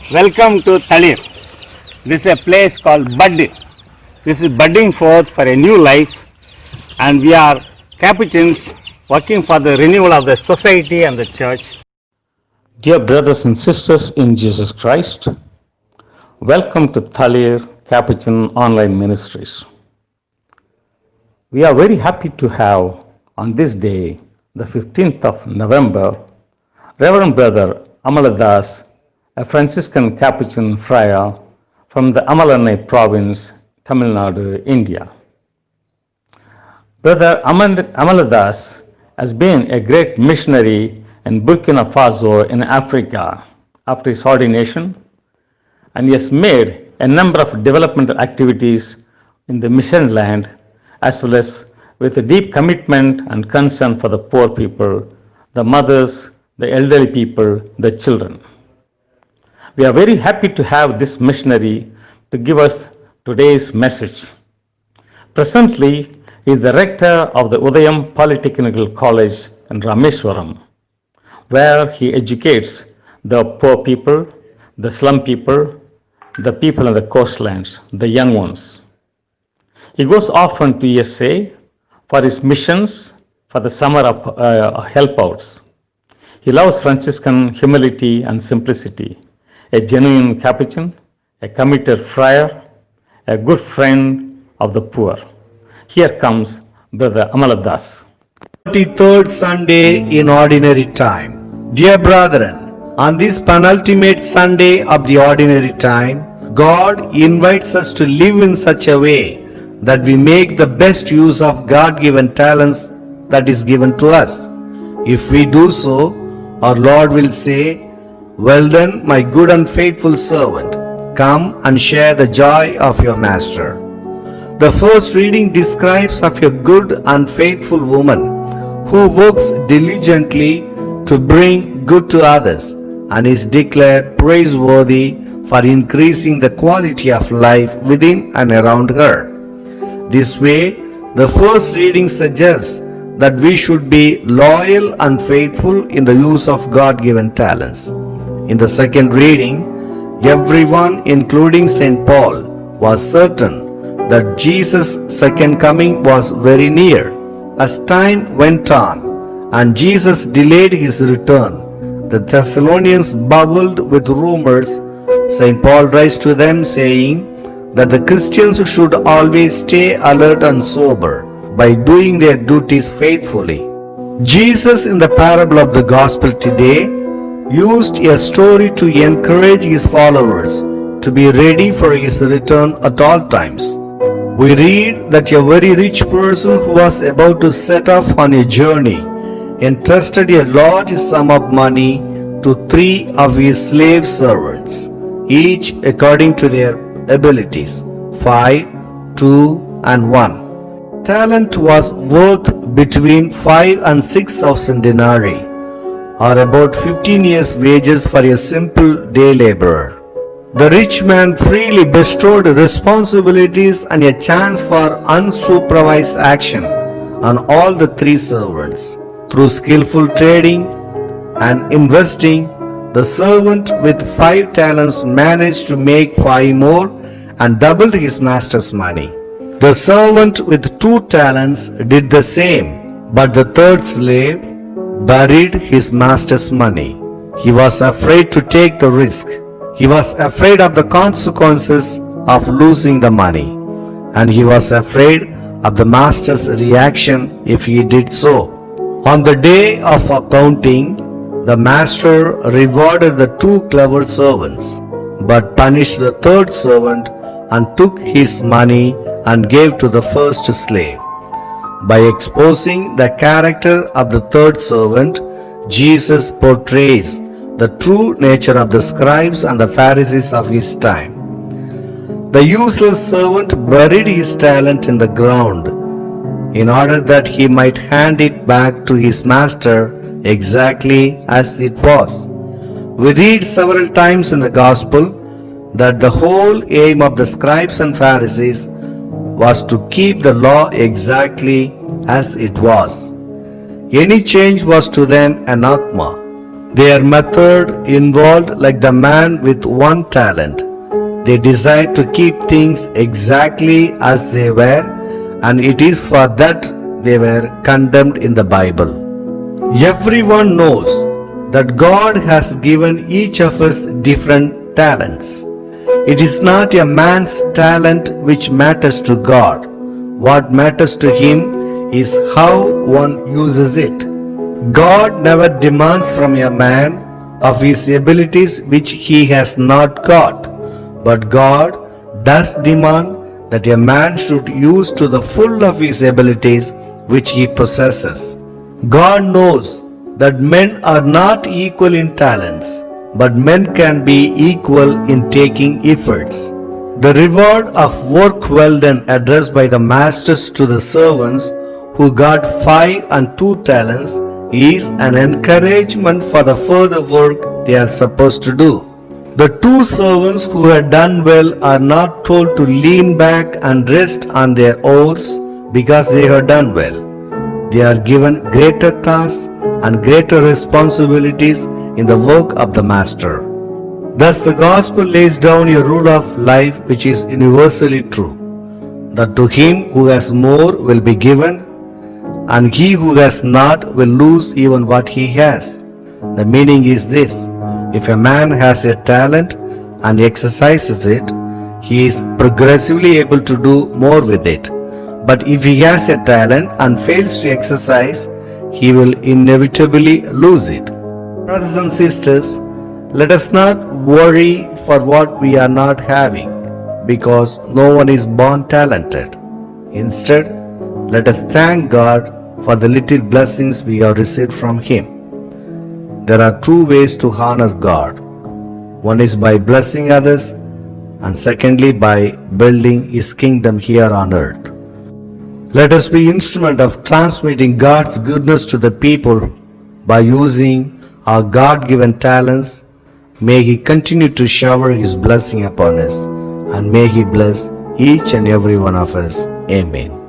Welcome to Thalir. This is a place called Bud. This is budding forth for a new life, and we are Capuchins working for the renewal of the society and the church. Dear brothers and sisters in Jesus Christ, welcome to Thalir Capuchin Online Ministries. We are very happy to have on this day, the 15th of November, Reverend Brother Amaladas, a Franciscan Capuchin friar from the Amalannai province, Tamil Nadu, India. Brother Amaladas has been a great missionary in Burkina Faso in Africa after his ordination, and he has made a number of developmental activities in the mission land, as well as with a deep commitment and concern for the poor people, the mothers, the elderly people, the children. We are very happy to have this missionary to give us today's message. Presently, he is the rector of the Udayam Polytechnical College in Rameswaram, where he educates the poor people, the slum people, the people in the coastlands, the young ones. He goes often to USA for his missions for the summer help outs. He loves Franciscan humility and simplicity, a genuine Capuchin, a committed friar, a good friend of the poor. Here comes Brother Amaladas. 33rd Sunday in Ordinary Time. Dear brethren, on this penultimate Sunday of the Ordinary Time, God invites us to live in such a way that we make the best use of God-given talents that is given to us. If we do so, our Lord will say, "Well done, my good and faithful servant. Come and share the joy of your master." The first reading describes of a good and faithful woman who works diligently to bring good to others and is declared praiseworthy for increasing the quality of life within and around her. This way, the first reading suggests that we should be loyal and faithful in the use of God-given talents. In the second reading, everyone, including St. Paul, was certain that Jesus' second coming was very near. As time went on and Jesus delayed his return, the Thessalonians bubbled with rumors. St. Paul writes to them saying that the Christians should always stay alert and sober by doing their duties faithfully. Jesus, in the parable of the gospel today, used a story to encourage his followers to be ready for his return at all times. We read that a very rich person who was about to set off on a journey entrusted a large sum of money to 3 of his slave servants, each according to their abilities, 5, 2, and 1. Talent was worth between 5 and 6,000 denarii, or about 15 years' wages for a simple day laborer. The rich man freely bestowed responsibilities and a chance for unsupervised action on all the 3 servants. Through skillful trading and investing, the servant with 5 talents managed to make 5 more and doubled his master's money. The servant with 2 talents did the same, but the third slave buried his master's money. He was afraid to take the risk. He was afraid of the consequences of losing the money, and he was afraid of the master's reaction if he did so. On the day of accounting, the master rewarded the 2 clever servants, but punished the third servant and took his money and gave to the first slave. By exposing the character of the third servant, Jesus portrays the true nature of the scribes and the Pharisees of his time. The useless servant buried his talent in the ground in order that he might hand it back to his master exactly as it was. We read several times in the Gospel that the whole aim of the scribes and Pharisees was to keep the law exactly as it was. Any change was to them anathema. Their method involved like the man with one talent. They desired to keep things exactly as they were, and it is for that they were condemned in the Bible. Everyone knows that God has given each of us different talents. It is not a man's talent which matters to God. What matters to him is how one uses it. God never demands from a man of his abilities which he has not got, but God does demand that a man should use to the full of his abilities which he possesses. God knows that men are not equal in talents, but men can be equal in taking efforts. The reward of work well done addressed by the masters to the servants who got 5 and 2 talents is an encouragement for the further work they are supposed to do. The 2 servants who had done well are not told to lean back and rest on their oars because they have done well. They are given greater tasks and greater responsibilities in the work of the master. Thus the gospel lays down a rule of life which is universally true, that to him who has more will be given, and he who has not will lose even what he has. The meaning is this: if a man has a talent and exercises it, he is progressively able to do more with it. But if he has a talent and fails to exercise, he will inevitably lose it. Brothers and sisters, let us not worry for what we are not having, because no one is born talented. Instead, let us thank God for the little blessings we have received from Him. There are 2 ways to honor God. One is by blessing others, and secondly by building His kingdom here on earth. Let us be instrument of transmitting God's goodness to the people by using our God-given talents. May He continue to shower His blessing upon us, and may He bless each and every one of us. Amen.